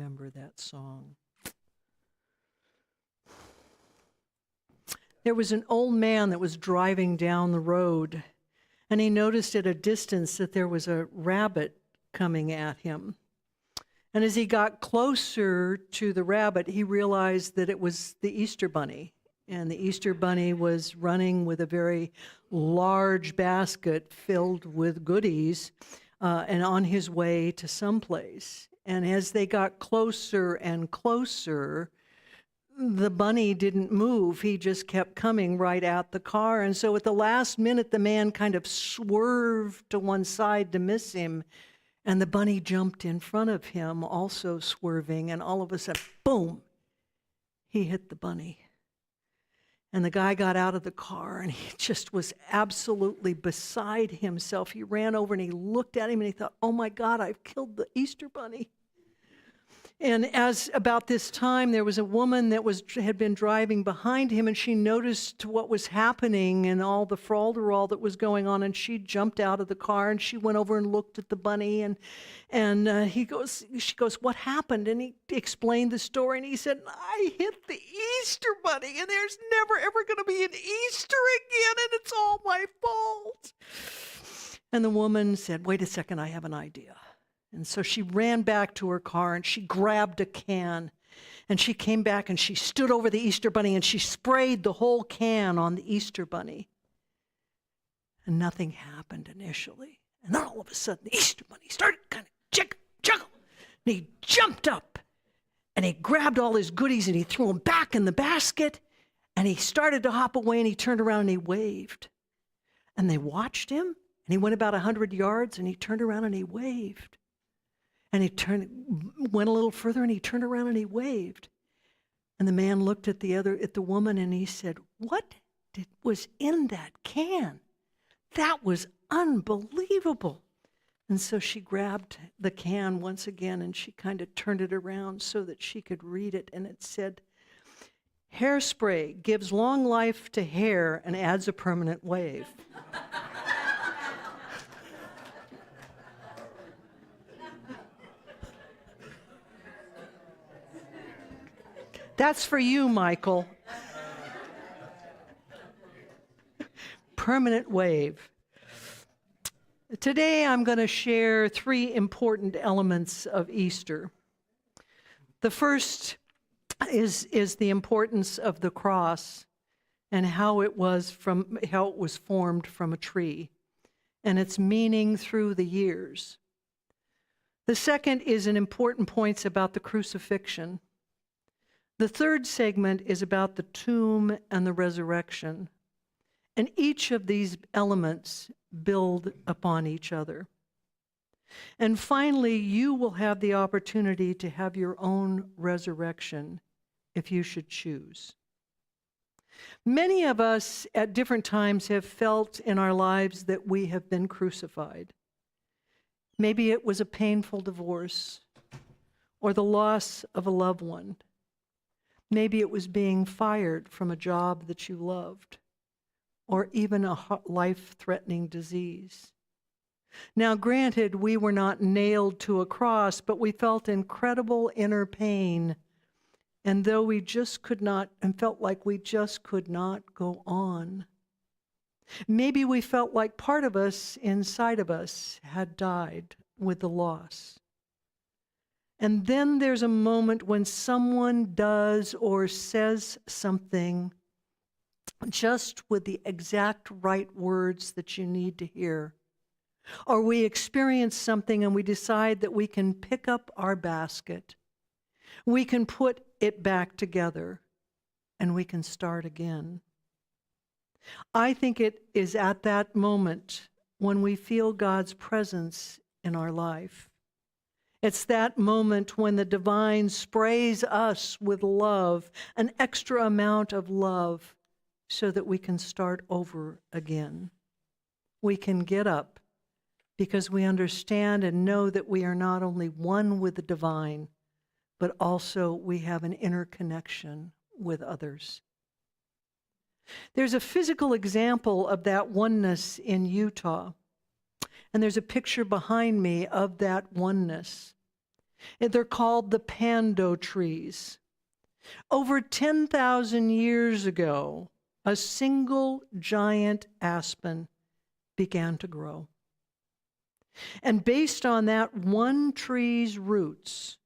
remember that song. There was an old man that was driving down the road, and he noticed at a distance that there was a rabbit coming at him. And as he got closer to the rabbit, he realized that it was the Easter Bunny. And the Easter Bunny was running with a very large basket filled with goodies and on his way to someplace. And as they got closer and closer, the bunny didn't move. He just kept coming right at the car. And so at the last minute, the man kind of swerved to one side to miss him. And the bunny jumped in front of him, also swerving. And all of a sudden, boom, he hit the bunny. And the guy got out of the car, and he just was absolutely beside himself. He ran over and he looked at him and he thought, oh my God, I've killed the Easter Bunny. And as about this time, there was a woman that had been driving behind him, and she noticed what was happening and all the fralderall that was going on, and she jumped out of the car and she went over and looked at the bunny, and she goes, what happened? And he explained the story, and he said, I hit the Easter Bunny, and there's never ever going to be an Easter again, and it's all my fault. And the woman said, wait a second, I have an idea. And so she ran back to her car and she grabbed a can, and she came back and she stood over the Easter Bunny and she sprayed the whole can on the Easter Bunny. And nothing happened initially. And then all of a sudden the Easter Bunny started kind of juggle. And he jumped up and he grabbed all his goodies and he threw them back in the basket, and he started to hop away, and he turned around and he waved. And they watched him, and he went about 100 yards and he turned around and he waved. And he went a little further, and he turned around and he waved. And the man looked at the woman, and he said, what was in that can? That was unbelievable. And so she grabbed the can once again, and she kind of turned it around so that she could read it. And it said, hairspray gives long life to hair and adds a permanent wave. That's for you, Michael. Permanent wave. Today I'm going to share 3 important elements of Easter. The first is the importance of the cross and how it was formed from a tree, and its meaning through the years. The second is an important point about the crucifixion. The third segment is about the tomb and the resurrection. And each of these elements build upon each other. And finally, you will have the opportunity to have your own resurrection if you should choose. Many of us at different times have felt in our lives that we have been crucified. Maybe it was a painful divorce or the loss of a loved one. Maybe it was being fired from a job that you loved, or even a life-threatening disease. Now, granted, we were not nailed to a cross, but we felt incredible inner pain, and though we just could not, and felt like we just could not go on. Maybe we felt like part of us inside of us had died with the loss. And then there's a moment when someone does or says something just with the exact right words that you need to hear. Or we experience something and we decide that we can pick up our basket, we can put it back together, and we can start again. I think it is at that moment when we feel God's presence in our life. It's that moment when the divine sprays us with love, an extra amount of love, so that we can start over again. We can get up because we understand and know that we are not only one with the divine, but also we have an interconnection with others. There's a physical example of that oneness in Utah. And there's a picture behind me of that oneness. They're called the pando trees. Over 10,000 years ago, a single giant aspen began to grow. And based on that one tree's roots,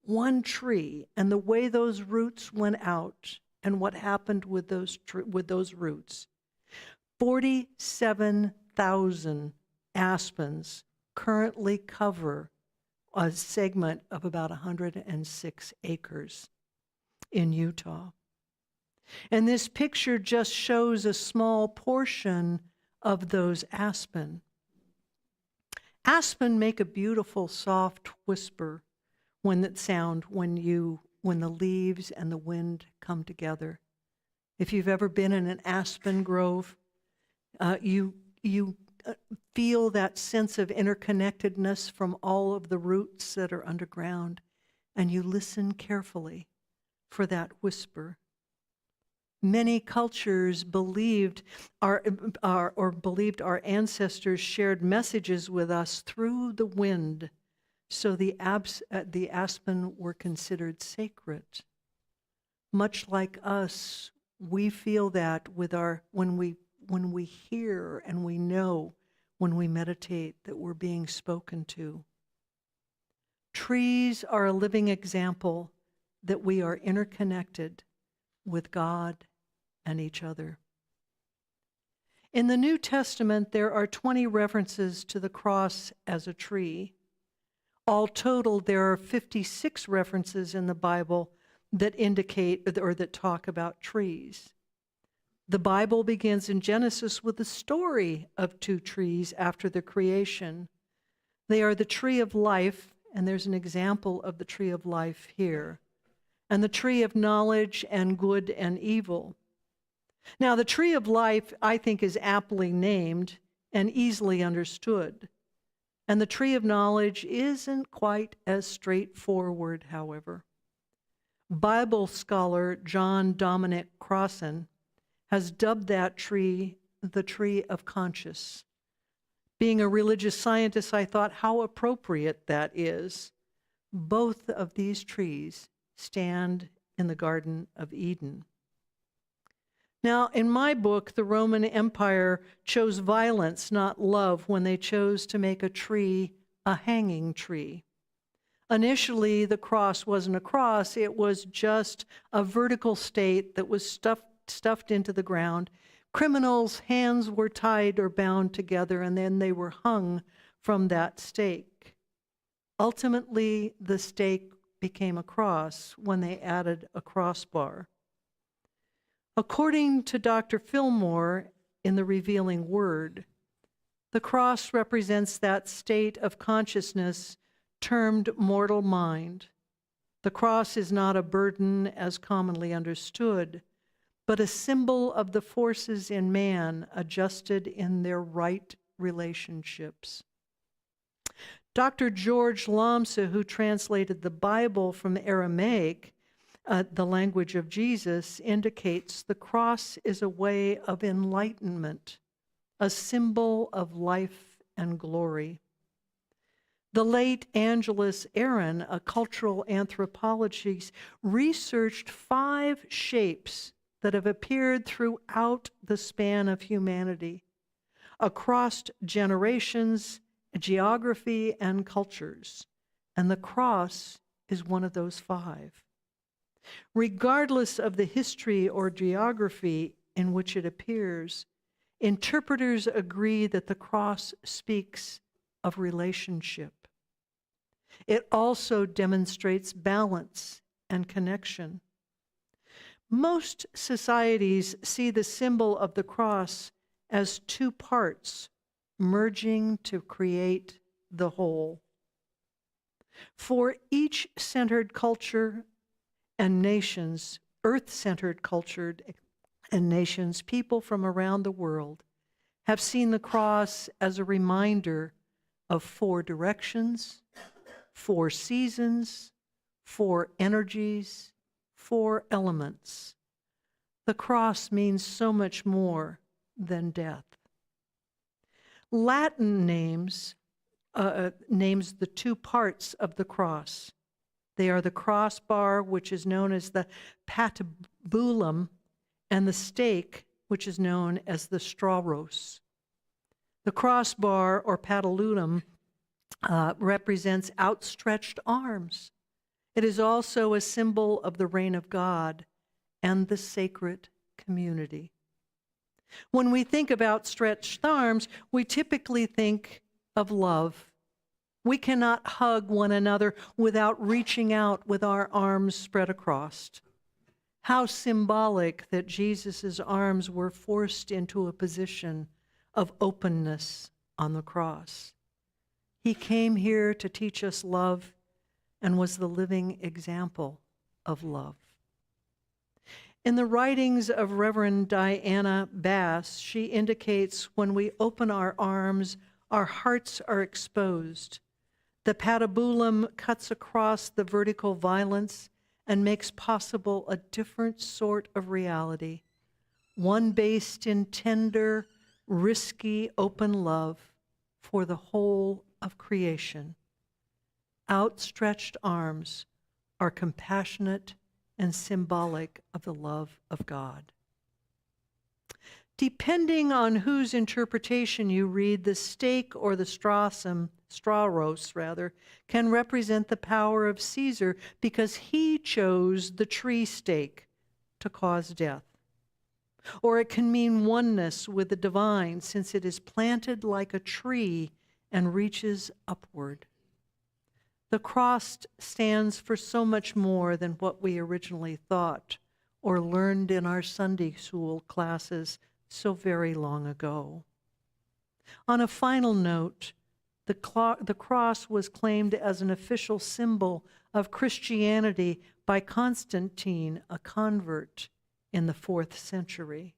one tree, and the way those roots went out and what happened with those roots, 47,000 aspens currently cover a segment of about 106 acres in Utah. And this picture just shows a small portion of those aspen. Aspen make a beautiful soft whisper when the leaves and the wind come together. If you've ever been in an aspen grove, you feel that sense of interconnectedness from all of the roots that are underground, and you listen carefully for that whisper. Many cultures believed our ancestors shared messages with us through the wind, so the aspen were considered sacred. Much like us, we feel that with when we hear and we know when we meditate that we're being spoken to. Trees are a living example that we are interconnected with God and each other. In the New Testament, there are 20 references to the cross as a tree. All total, there are 56 references in the Bible that indicate or that talk about trees. The Bible begins in Genesis with the story of two trees after the creation. They are the tree of life, and there's an example of the tree of life here, and the tree of knowledge and good and evil. Now, the tree of life, I think, is aptly named and easily understood. And the tree of knowledge isn't quite as straightforward, however. Bible scholar John Dominic Crossan has dubbed that tree the tree of conscience. Being a religious scientist, I thought how appropriate that is. Both of these trees stand in the Garden of Eden. Now, in my book, the Roman Empire chose violence, not love, when they chose to make a tree a hanging tree. Initially, the cross wasn't a cross, it was just a vertical stake that was stuffed into the ground. Criminals' hands were tied or bound together, and then they were hung from that stake. Ultimately, the stake became a cross when they added a crossbar. According to Dr. Fillmore in The Revealing Word, the cross represents that state of consciousness termed mortal mind. The cross is not a burden as commonly understood, but a symbol of the forces in man adjusted in their right relationships. Dr. George Lomsa, who translated the Bible from Aramaic, the language of Jesus, indicates the cross is a way of enlightenment, a symbol of life and glory. The late Angelus Aaron, a cultural anthropologist, researched 5 shapes that have appeared throughout the span of humanity, across generations, geography, and cultures, and the cross is one of those 5. Regardless of the history or geography in which it appears, interpreters agree that the cross speaks of relationship. It also demonstrates balance and connection. Most societies see the symbol of the cross as 2 parts merging to create the whole. For each centered culture and nations, earth-centered culture and nations, people from around the world have seen the cross as a reminder of 4 directions, 4 seasons, 4 energies, 4 elements. The cross means so much more than death. Latin names the 2 parts of the cross, They are the crossbar, which is known as the patibulum, and the stake, which is known as the stauros. The crossbar, or patibulum, represents outstretched arms. It is also a symbol of the reign of God and the sacred community. When we think about stretched arms, we typically think of love. We cannot hug one another without reaching out with our arms spread across. How symbolic that Jesus' arms were forced into a position of openness on the cross. He came here to teach us love and was the living example of love. In the writings of Reverend Diana Bass, she indicates when we open our arms, our hearts are exposed. The patibulum cuts across the vertical violence and makes possible a different sort of reality, one based in tender, risky, open love for the whole of creation. Outstretched arms are compassionate and symbolic of the love of God. Depending on whose interpretation you read, the stake or the stauros, can represent the power of Caesar because he chose the tree stake to cause death. Or it can mean oneness with the divine since it is planted like a tree and reaches upward. The cross stands for so much more than what we originally thought or learned in our Sunday school classes so very long ago. On a final note, the cross was claimed as an official symbol of Christianity by Constantine, a convert in the 4th century.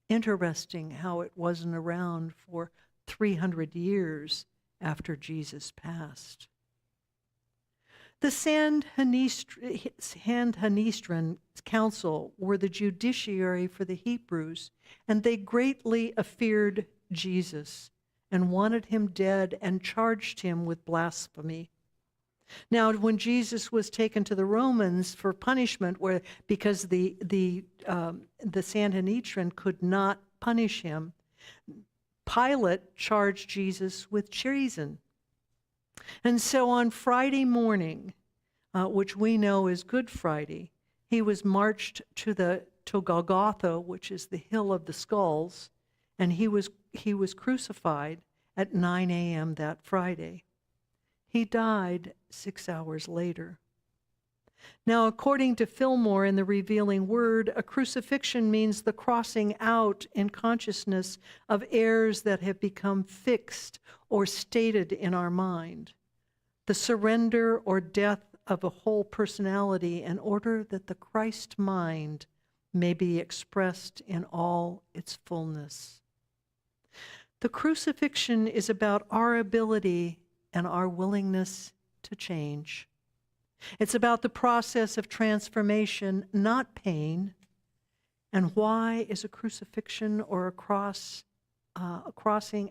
Interesting how it wasn't around for 300 years after Jesus passed. The Sanhedrin Council were the judiciary for the Hebrews, and they greatly feared Jesus and wanted him dead and charged him with blasphemy. Now, when Jesus was taken to the Romans for punishment, because the Sanhedrin could not punish him, Pilate charged Jesus with treason. And so on Friday morning, which we know is Good Friday, he was marched to Golgotha, which is the hill of the skulls, and he was crucified at 9 a.m. that Friday. He died 6 hours later. Now, according to Fillmore in The Revealing Word, a crucifixion means the crossing out in consciousness of errors that have become fixed or stated in our mind, the surrender or death of a whole personality in order that the Christ mind may be expressed in all its fullness. The crucifixion is about our ability and our willingness to change. It's about the process of transformation, not pain. And why is a crucifixion or a crossing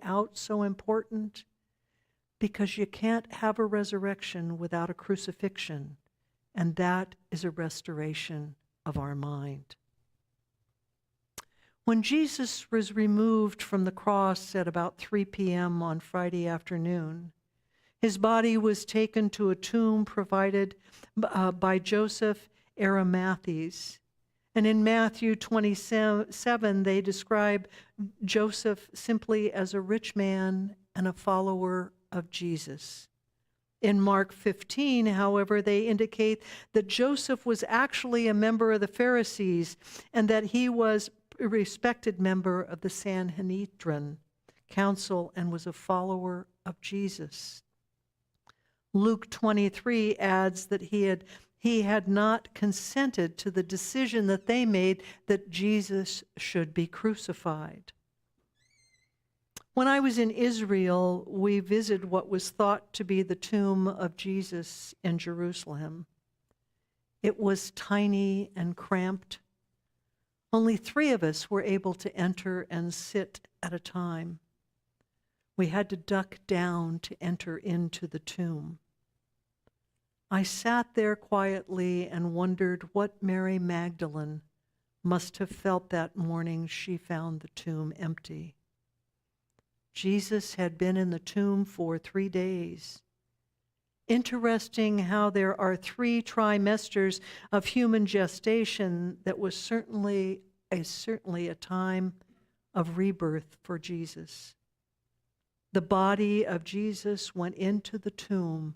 out so important? Because you can't have a resurrection without a crucifixion, and that is a restoration of our mind. When Jesus was removed from the cross at about 3 p.m. on Friday afternoon, his body was taken to a tomb provided by Joseph Arimatheus. And in Matthew 27, they describe Joseph simply as a rich man and a follower of Jesus. In Mark 15, however, they indicate that Joseph was actually a member of the Pharisees and that he was a respected member of the Sanhedrin Council and was a follower of Jesus. Luke 23 adds that he had not consented to the decision that they made that Jesus should be crucified. When I was in Israel, we visited what was thought to be the tomb of Jesus in Jerusalem. It was tiny and cramped. Only 3 of us were able to enter and sit at a time. We had to duck down to enter into the tomb. I sat there quietly and wondered what Mary Magdalene must have felt that morning she found the tomb empty. Jesus had been in the tomb for 3 days. Interesting how there are 3 trimesters of human gestation. That was certainly a time of rebirth for Jesus. The body of Jesus went into the tomb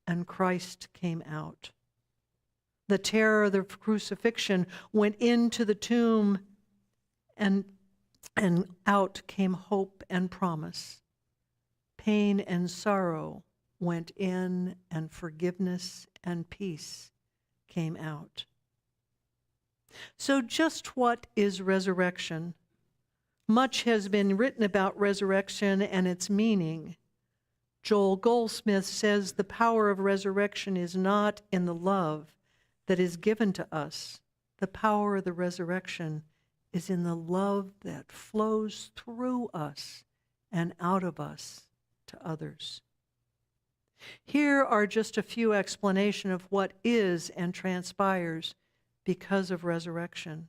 and Christ came out. The terror of the crucifixion went into the tomb and out came hope and promise. Pain and sorrow went in and forgiveness and peace came out. So just what is resurrection? Much has been written about resurrection and its meaning. Joel Goldsmith says the power of resurrection is not in the love that is given to us. The power of the resurrection is in the love that flows through us and out of us to others. Here are just a few explanations of what is and transpires because of resurrection.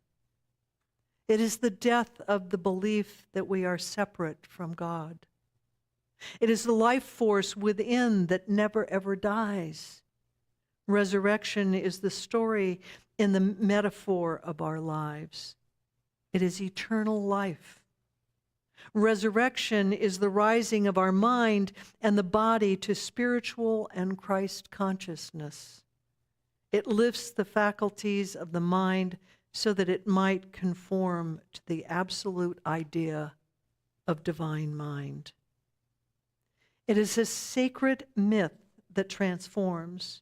It is the death of the belief that we are separate from God. It is the life force within that never ever dies. Resurrection is the story in the metaphor of our lives. It is eternal life. Resurrection is the rising of our mind and the body to spiritual and Christ consciousness. It lifts the faculties of the mind so that it might conform to the absolute idea of divine mind. It is a sacred myth that transforms.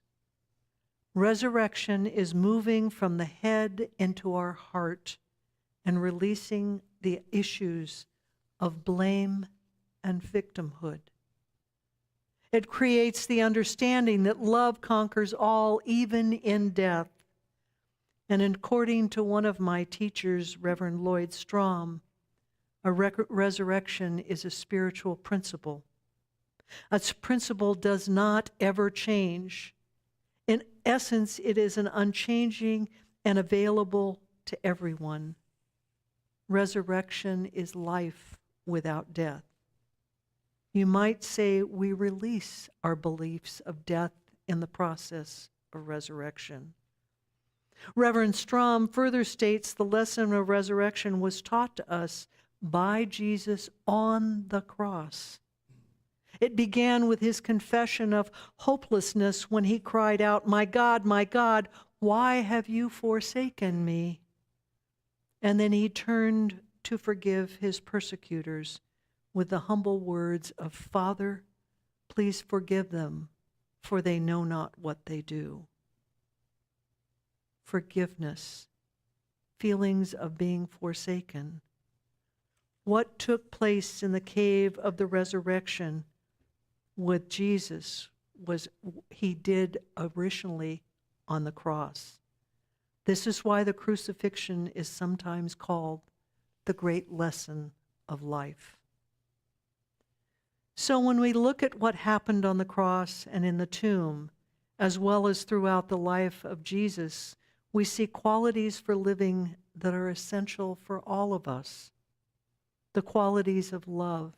Resurrection is moving from the head into our heart and releasing the issues of blame and victimhood. It creates the understanding that love conquers all, even in death. And according to one of my teachers, Reverend Lloyd Strom, a resurrection is a spiritual principle. A principle does not ever change. In essence, it is an unchanging and available to everyone. Resurrection is life without death. You might say we release our beliefs of death in the process of resurrection. Reverend Strom further states the lesson of resurrection was taught to us by Jesus on the cross. It began with his confession of hopelessness when he cried out, my God, why have you forsaken me?" And then he turned to forgive his persecutors with the humble words of, "Father, please forgive them, for they know not what they do." Forgiveness, feelings of being forsaken. What took place in the cave of the resurrection with Jesus was he did originally on the cross. This is why the crucifixion is sometimes called the great lesson of life. So when we look at what happened on the cross and in the tomb, as well as throughout the life of Jesus, we see qualities for living that are essential for all of us. The qualities of love,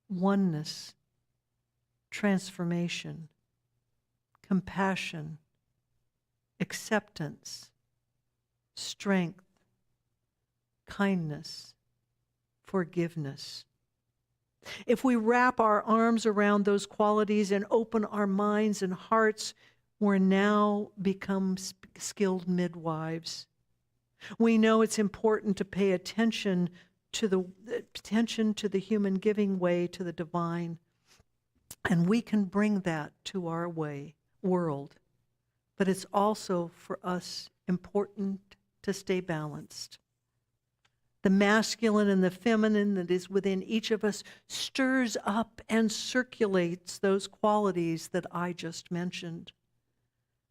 oneness, transformation, compassion, acceptance, strength, kindness, forgiveness. If we wrap our arms around those qualities and open our minds and hearts, we're now become skilled midwives. We know it's important to pay attention to the human giving way to the divine, and we can bring that to our world. But it's also for us important to stay balanced. The masculine and the feminine that is within each of us stirs up and circulates those qualities that I just mentioned.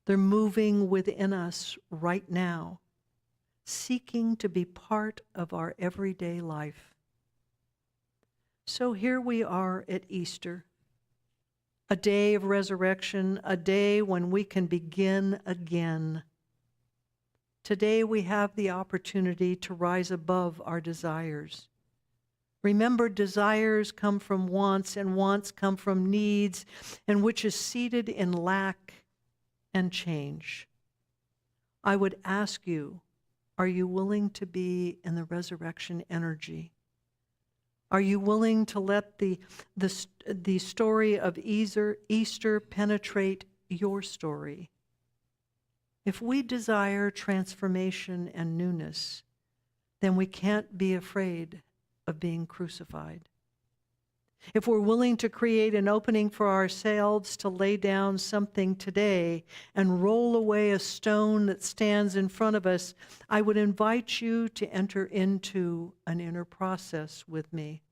They're moving within us right now, seeking to be part of our everyday life. So here we are at Easter. a day of resurrection, a day when we can begin again. Today we have the opportunity to rise above our desires. Remember, desires come from wants, and wants come from needs, and which is seated in lack and change. I would ask you, are you willing to be in the resurrection energy? Are you willing to let the story of Easter penetrate your story? If we desire transformation and newness, then we can't be afraid of being crucified. If we're willing to create an opening for ourselves to lay down something today and roll away a stone that stands in front of us, I would invite you to enter into an inner process with me.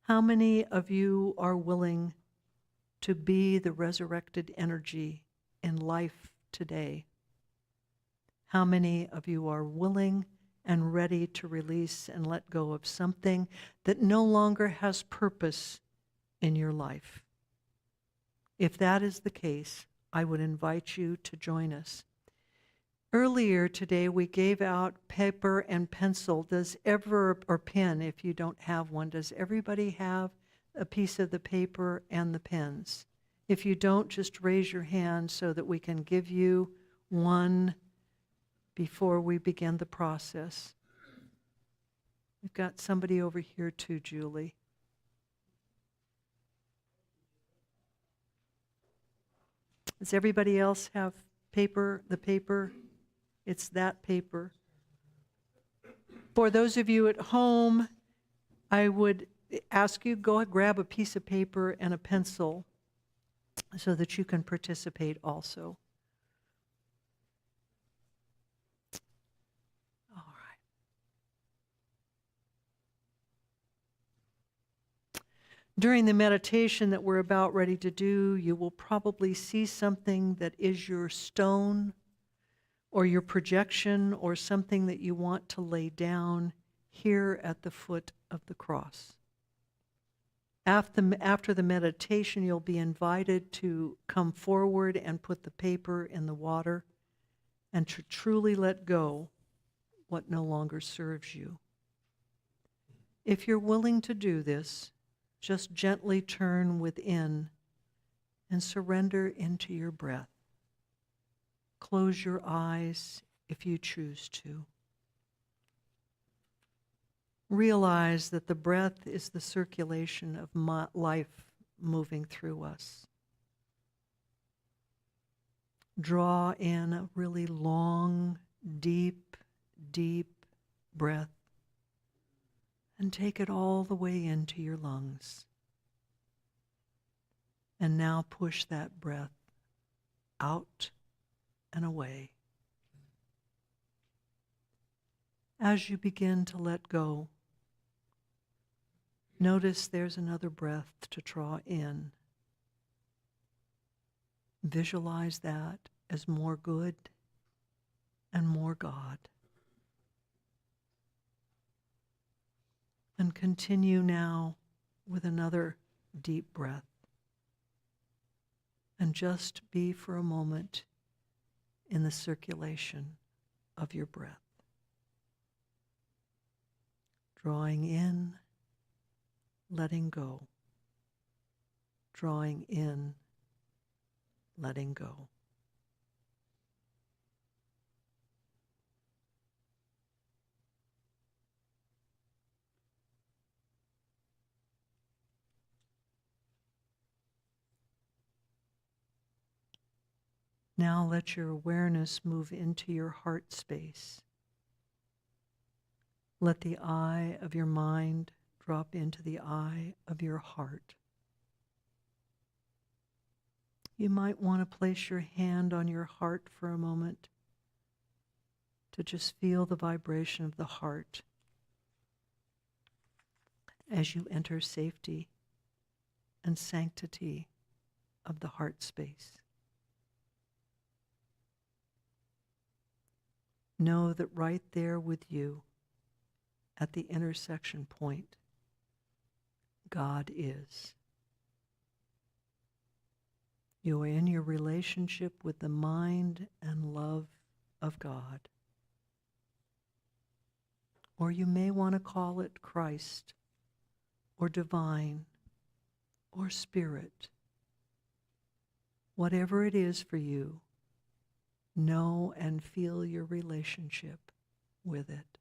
How many of you are willing to be the resurrected energy in life today? How many of you are willing and ready to release and let go of something that no longer has purpose in your life? If that is the case, I would invite you to join us. Earlier today, we gave out paper and pencil. Or pen if you don't have one. Does everybody have a piece of the paper and the pens? If you don't, just raise your hand so that we can give you one before we begin the process. We've got somebody over here too, Julie. Does everybody else have paper, the paper? It's that paper. For those of you at home, I would ask you, go and grab a piece of paper and a pencil so that you can participate also. All right. During the meditation that we're about ready to do, you will probably see something that is your stone or your projection or something that you want to lay down here at the foot of the cross. After the meditation, you'll be invited to come forward and put the paper in the water and to truly let go what no longer serves you. If you're willing to do this, just gently turn within and surrender into your breath. Close your eyes if you choose to. Realize that the breath is the circulation of life moving through us. Draw in a really long, deep, deep breath and take it all the way into your lungs. And now push that breath out and away. As you begin to let go, notice there's another breath to draw in. Visualize that as more good and more God. And continue now with another deep breath. And just be for a moment in the circulation of your breath. Drawing in, letting go. Drawing in, letting go. Now let your awareness move into your heart space. Let the eye of your mind drop into the eye of your heart. You might want to place your hand on your heart for a moment to just feel the vibration of the heart as you enter safety and sanctity of the heart space. Know that right there with you, at the intersection point, God is. You are in your relationship with the mind and love of God. Or you may want to call it Christ, or divine, or spirit. Whatever it is for you, know and feel your relationship with it.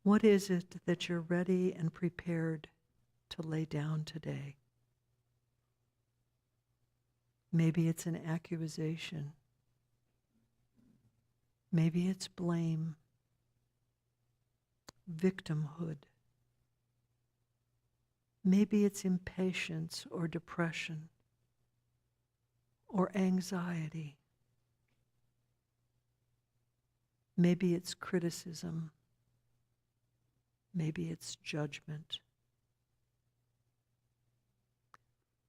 What is it that you're ready and prepared to lay down today? Maybe it's an accusation. Maybe it's blame, victimhood. Maybe it's impatience or depression or anxiety. Maybe it's criticism. Maybe it's judgment.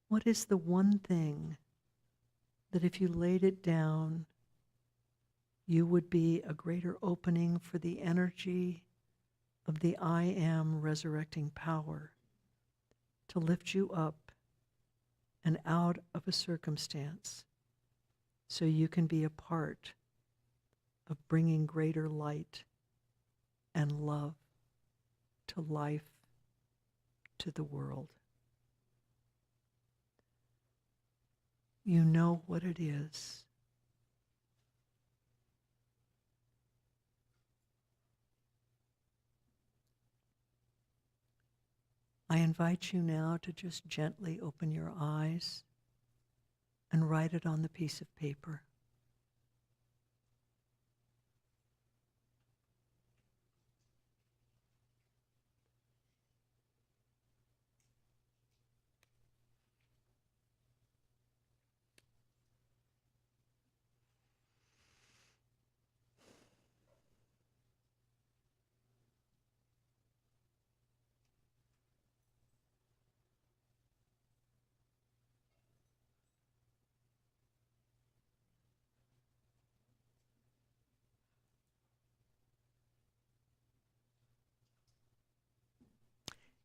What is the one thing that if you laid it down, you would be a greater opening for the energy of the I Am resurrecting power to lift you up and out of a circumstance so you can be a part of bringing greater light and love to life, to the world? You know what it is. I invite you now to just gently open your eyes and write it on the piece of paper.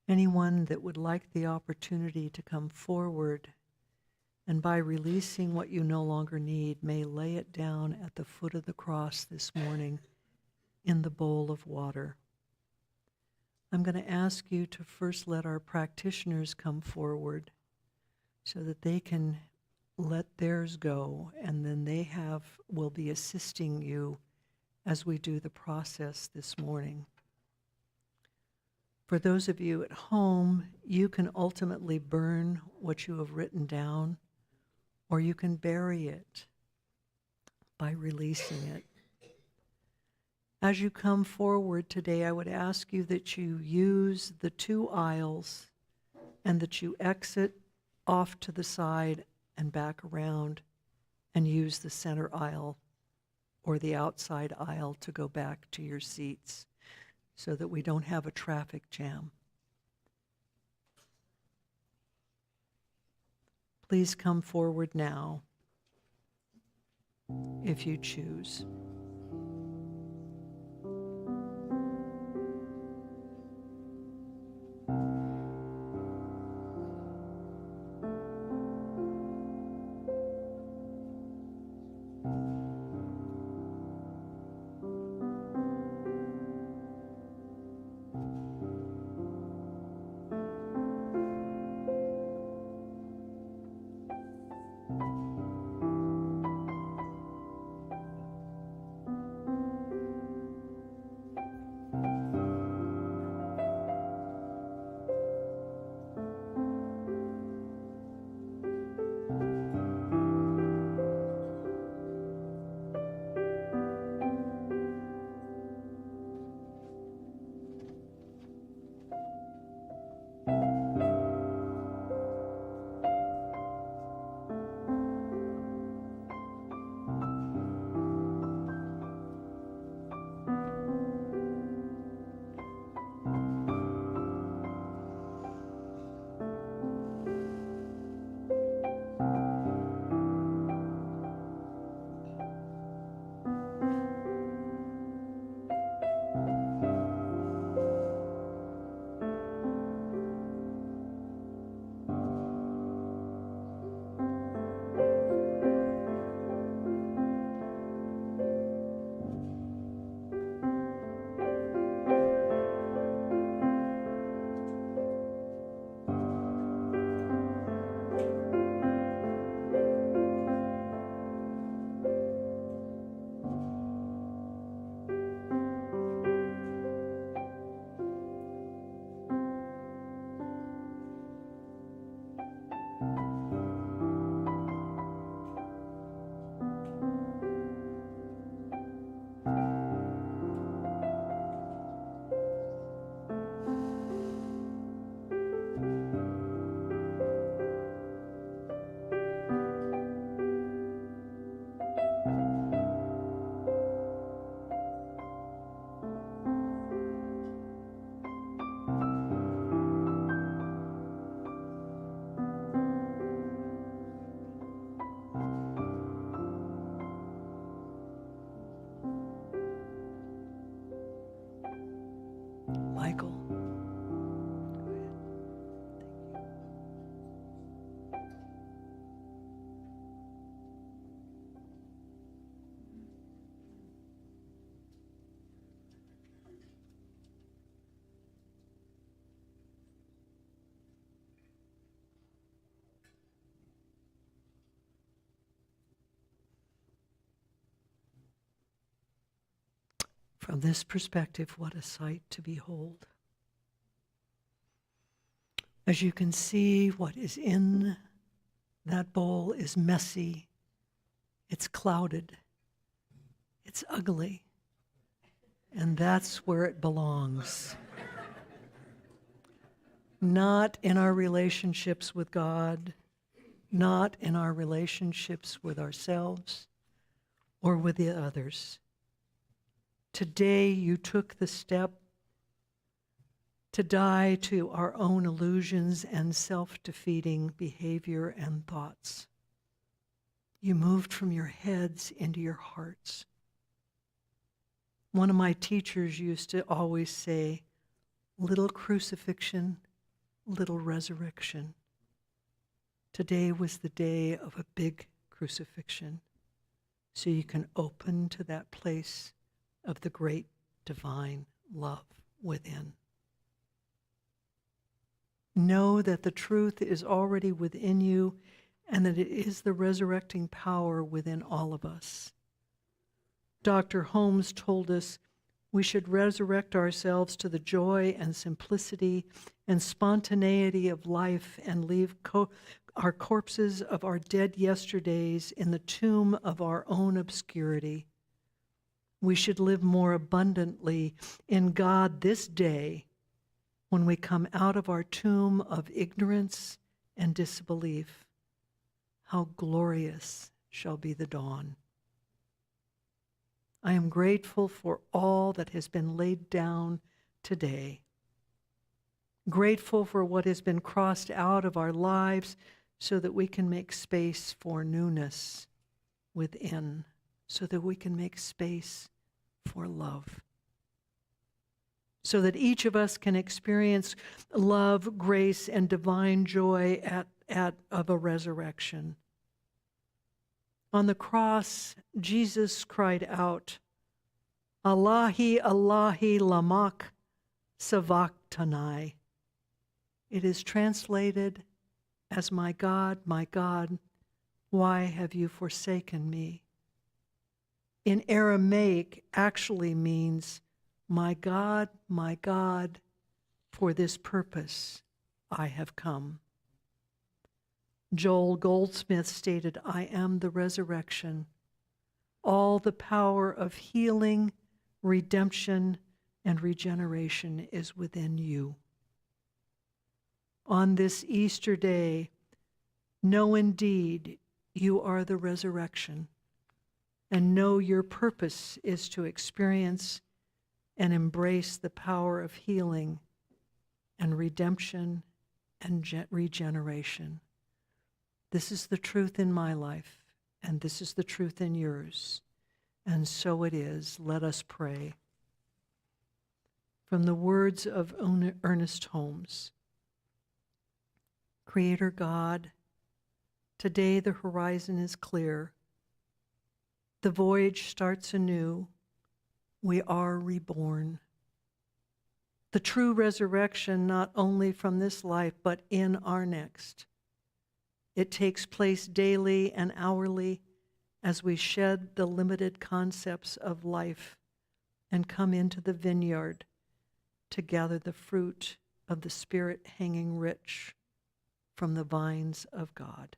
Anyone that would like the opportunity to come forward and by releasing what you no longer need may lay it down at the foot of the cross this morning in the bowl of water. I'm going to ask you to first let our practitioners come forward so that they can let theirs go, and then will be assisting you as we do the process this morning. For those of you at home, you can ultimately burn what you have written down, or you can bury it by releasing it. As you come forward today, I would ask you that you use the 2 aisles and that you exit off to the side and back around and use the center aisle or the outside aisle to go back to your seats so that we don't have a traffic jam. Please come forward now if you choose. From this perspective, what a sight to behold. As you can see, what is in that bowl is messy, it's clouded, it's ugly, and that's where it belongs. Not in our relationships with God, not in our relationships with ourselves or with the others. Today you took the step to die to our own illusions and self-defeating behavior and thoughts. You moved from your heads into your hearts. One of my teachers used to always say, little crucifixion, little resurrection. Today was the day of a big crucifixion, so you can open to that place of the great divine love within. Know that the truth is already within you and that it is the resurrecting power within all of us. Dr. Holmes told us we should resurrect ourselves to the joy and simplicity and spontaneity of life and leave our corpses of our dead yesterdays in the tomb of our own obscurity. We should live more abundantly in God this day when we come out of our tomb of ignorance and disbelief. How glorious shall be the dawn. I am grateful for all that has been laid down today. Grateful for what has been crossed out of our lives so that we can make space for newness within, so that we can make space for love. So that each of us can experience love, grace, and divine joy of a resurrection. On the cross, Jesus cried out, Allahi, Allahi, lamak sabachthani. It is translated as, my God, why have you forsaken me? In Aramaic, actually means, my God, for this purpose I have come. Joel Goldsmith stated, I am the resurrection. All the power of healing, redemption, and regeneration is within you. On this Easter day, know indeed you are the resurrection, and know your purpose is to experience and embrace the power of healing and redemption and regeneration. This is the truth in my life, and this is the truth in yours. And so it is. Let us pray. From the words of Ernest Holmes. Creator God, today the horizon is clear. The voyage starts anew. We are reborn. The true resurrection, not only from this life, but in our next. It takes place daily and hourly as we shed the limited concepts of life and come into the vineyard to gather the fruit of the Spirit hanging rich from the vines of God.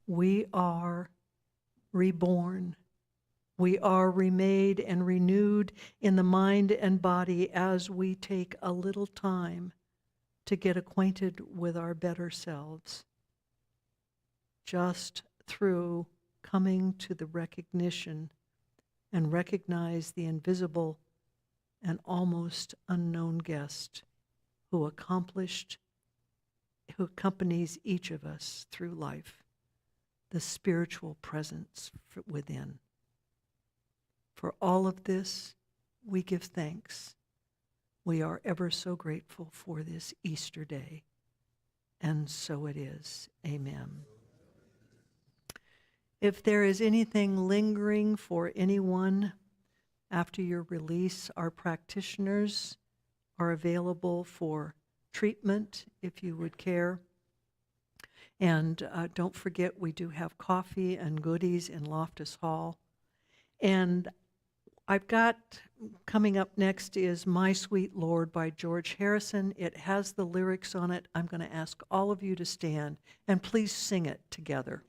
We are reborn. We are remade and renewed in the mind and body as we take a little time to get acquainted with our better selves. Just through coming to the recognition and recognize the invisible and almost unknown guest who accompanies each of us through life, the spiritual presence within. For all of this, we give thanks. We are ever so grateful for this Easter day. And so it is. Amen. If there is anything lingering for anyone after your release, our practitioners are available for treatment if you would care. And don't forget, we do have coffee and goodies in Loftus Hall. And I've got coming up next is My Sweet Lord by George Harrison. It has the lyrics on it. I'm going to ask all of you to stand and please sing it together.